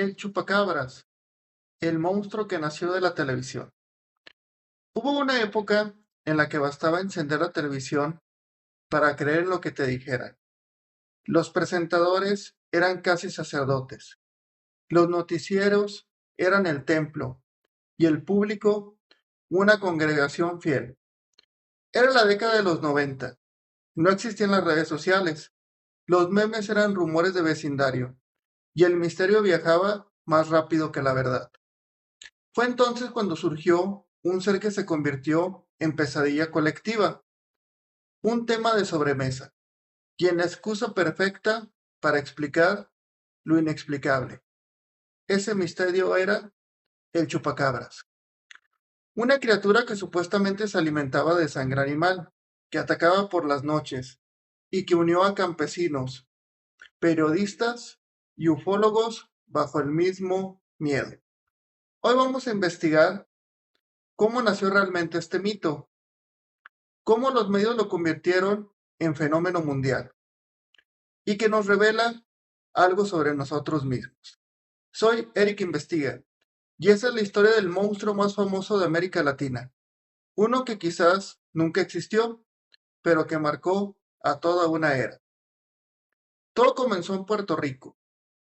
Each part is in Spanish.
El chupacabras, el monstruo que nació de la televisión. Hubo una época en la que bastaba encender la televisión para creer lo que te dijeran. Los presentadores eran casi sacerdotes, los noticieros eran el templo y el público una congregación fiel. Era la década de los 90. No existían las redes sociales, los memes eran rumores de vecindario y el misterio viajaba más rápido que la verdad. Fue entonces cuando surgió un ser que se convirtió en pesadilla colectiva, un tema de sobremesa, y en la excusa perfecta para explicar lo inexplicable. Ese misterio era el chupacabras, una criatura que supuestamente se alimentaba de sangre animal, que atacaba por las noches y que unió a campesinos, periodistas y ufólogos bajo el mismo miedo. Hoy vamos a investigar cómo nació realmente este mito, cómo los medios lo convirtieron en fenómeno mundial y que nos revela algo sobre nosotros mismos. Soy Eric Investiga y esa es la historia del monstruo más famoso de América Latina, uno que quizás nunca existió, pero que marcó a toda una era. Todo comenzó en Puerto Rico,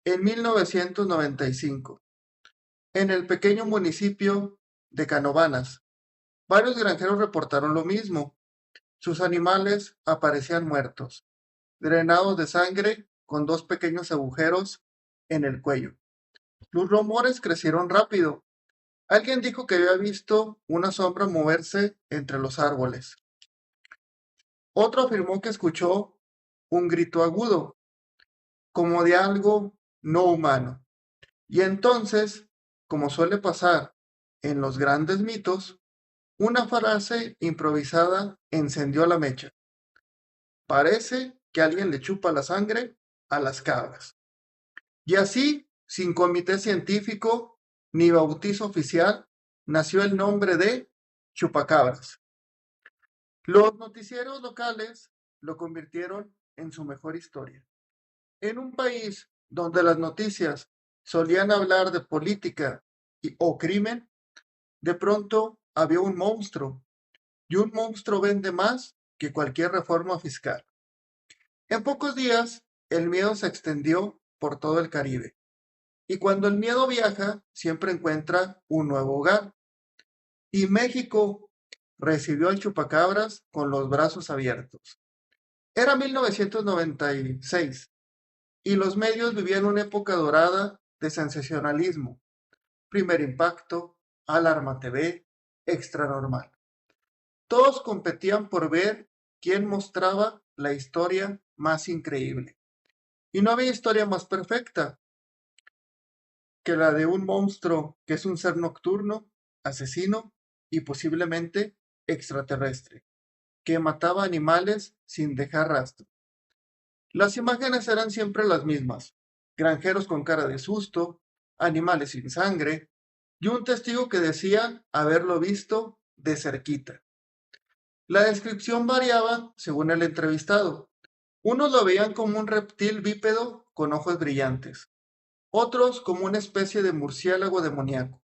en 1995, en el pequeño municipio de Canovanas. Varios granjeros reportaron lo mismo. Sus animales aparecían muertos, drenados de sangre con dos pequeños agujeros en el cuello. Los rumores crecieron rápido. Alguien dijo que había visto una sombra moverse entre los árboles. Otro afirmó que escuchó un grito agudo, como de algo no humano. Y entonces, como suele pasar en los grandes mitos, una frase improvisada encendió la mecha. Parece que alguien le chupa la sangre a las cabras. Y así, sin comité científico ni bautizo oficial, nació el nombre de chupacabras. Los noticieros locales lo convirtieron en su mejor historia. En un país donde las noticias solían hablar de política o crimen, de pronto había un monstruo, y un monstruo vende más que cualquier reforma fiscal. En pocos días, el miedo se extendió por todo el Caribe. Y cuando el miedo viaja, siempre encuentra un nuevo hogar. Y México recibió al chupacabras con los brazos abiertos. Era 1996 y los medios vivían una época dorada de sensacionalismo. Primer Impacto, Alarma TV, Extra Normal. Todos competían por ver quién mostraba la historia más increíble. Y no había historia más perfecta que la de un monstruo que es un ser nocturno, asesino y posiblemente extraterrestre, que mataba animales sin dejar rastro. Las imágenes eran siempre las mismas: granjeros con cara de susto, animales sin sangre y un testigo que decía haberlo visto de cerquita. La descripción variaba según el entrevistado. Unos lo veían como un reptil bípedo con ojos brillantes, otros como una especie de murciélago demoníaco,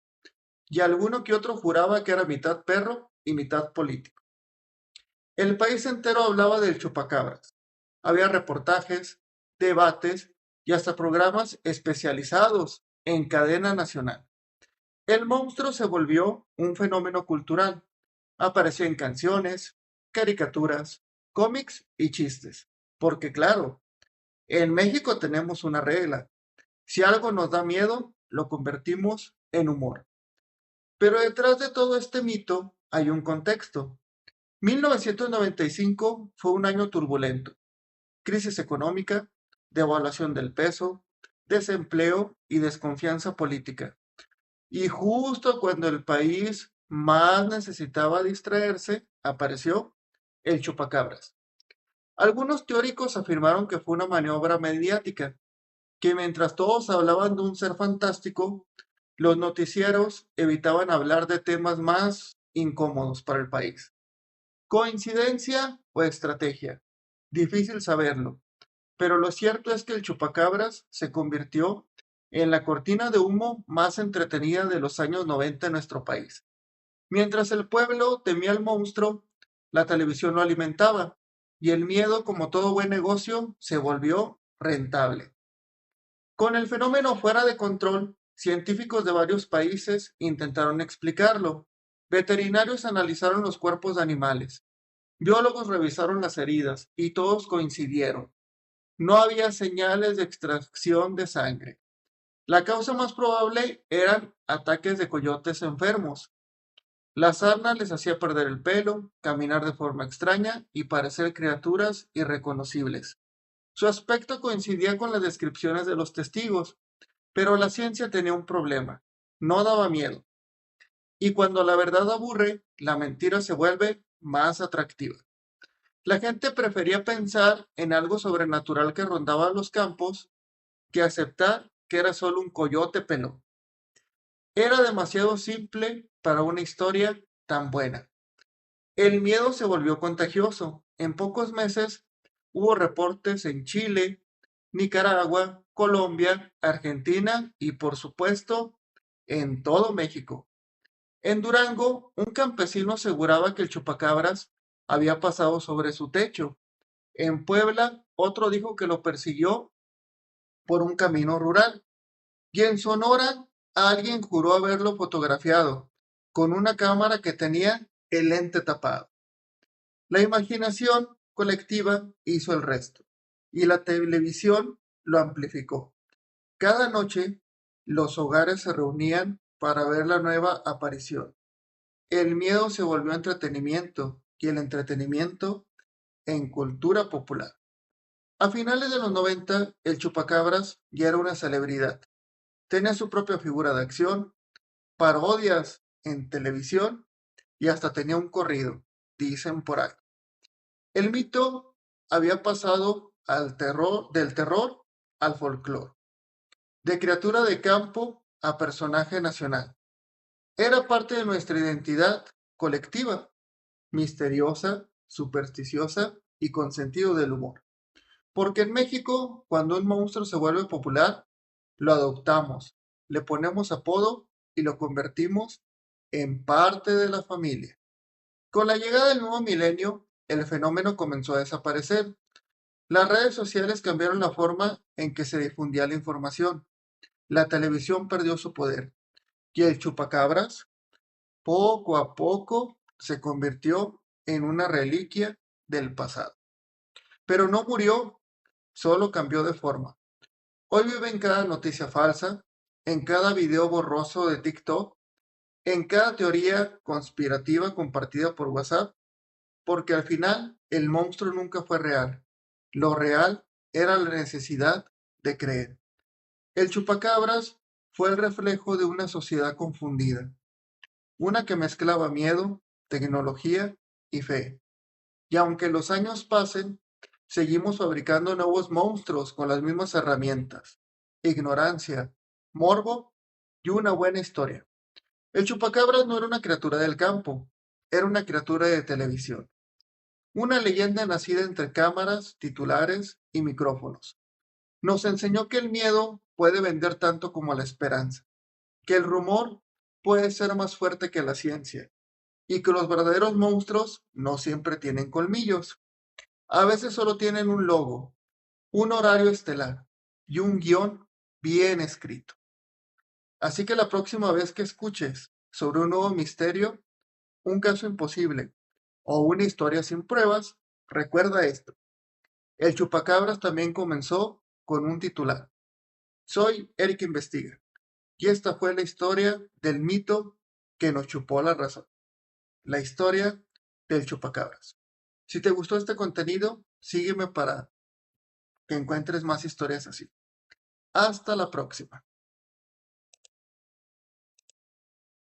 y alguno que otro juraba que era mitad perro y mitad político. El país entero hablaba del chupacabras. Había reportajes, debates y hasta programas especializados en cadena nacional. El monstruo se volvió un fenómeno cultural. Apareció en canciones, caricaturas, cómics y chistes. Porque claro, en México tenemos una regla. Si algo nos da miedo, lo convertimos en humor. Pero detrás de todo este mito hay un contexto. 1995 fue un año turbulento: crisis económica, devaluación del peso, desempleo y desconfianza política. Y justo cuando el país más necesitaba distraerse, apareció el chupacabras. Algunos teóricos afirmaron que fue una maniobra mediática, que mientras todos hablaban de un ser fantástico, los noticieros evitaban hablar de temas más incómodos para el país. ¿Coincidencia o estrategia? Difícil saberlo, pero lo cierto es que el chupacabras se convirtió en la cortina de humo más entretenida de los años 90 en nuestro país. Mientras el pueblo temía al monstruo, la televisión lo alimentaba, y el miedo, como todo buen negocio, se volvió rentable. Con el fenómeno fuera de control, científicos de varios países intentaron explicarlo. Veterinarios analizaron los cuerpos de animales, biólogos revisaron las heridas y todos coincidieron. No había señales de extracción de sangre. La causa más probable eran ataques de coyotes enfermos. La sarna les hacía perder el pelo, caminar de forma extraña y parecer criaturas irreconocibles. Su aspecto coincidía con las descripciones de los testigos, pero la ciencia tenía un problema. No daba miedo. Y cuando la verdad aburre, la mentira se vuelve más atractiva. La gente prefería pensar en algo sobrenatural que rondaba los campos que aceptar que era solo un coyote pelón. Era demasiado simple para una historia tan buena. El miedo se volvió contagioso. En pocos meses hubo reportes en Chile, Nicaragua, Colombia, Argentina y, por supuesto, en todo México. En Durango, un campesino aseguraba que el chupacabras había pasado sobre su techo. En Puebla, otro dijo que lo persiguió por un camino rural. Y en Sonora, alguien juró haberlo fotografiado con una cámara que tenía el lente tapado. La imaginación colectiva hizo el resto y la televisión lo amplificó. Cada noche los hogares se reunían para ver la nueva aparición. El miedo se volvió entretenimiento y el entretenimiento en cultura popular. A finales de los 90, el chupacabras ya era una celebridad. Tenía su propia figura de acción, parodias en televisión y hasta tenía un corrido, dicen por ahí. El mito había pasado del terror al folclore, de criatura de campo a personaje nacional. Era parte de nuestra identidad colectiva, misteriosa, supersticiosa y con sentido del humor. Porque en México, cuando un monstruo se vuelve popular, lo adoptamos, le ponemos apodo y lo convertimos en parte de la familia. Con la llegada del nuevo milenio, el fenómeno comenzó a desaparecer. Las redes sociales cambiaron la forma en que se difundía la información. La televisión perdió su poder y el chupacabras, poco a poco, se convirtió en una reliquia del pasado. Pero no murió, solo cambió de forma. Hoy vive en cada noticia falsa, en cada video borroso de TikTok, en cada teoría conspirativa compartida por WhatsApp, porque al final el monstruo nunca fue real. Lo real era la necesidad de creer. El chupacabras fue el reflejo de una sociedad confundida, una que mezclaba miedo, tecnología y fe. Y aunque los años pasen, seguimos fabricando nuevos monstruos con las mismas herramientas: ignorancia, morbo y una buena historia. El chupacabras no era una criatura del campo, era una criatura de televisión. Una leyenda nacida entre cámaras, titulares y micrófonos. Nos enseñó que el miedo puede vender tanto como la esperanza, que el rumor puede ser más fuerte que la ciencia y que los verdaderos monstruos no siempre tienen colmillos. A veces solo tienen un logo, un horario estelar y un guión bien escrito. Así que la próxima vez que escuches sobre un nuevo misterio, un caso imposible o una historia sin pruebas, recuerda esto: el chupacabras también comenzó con un titular. Soy Eric Investiga y esta fue la historia del mito que nos chupó la razón, la historia del chupacabras. Si te gustó este contenido, sígueme para que encuentres más historias así. Hasta la próxima.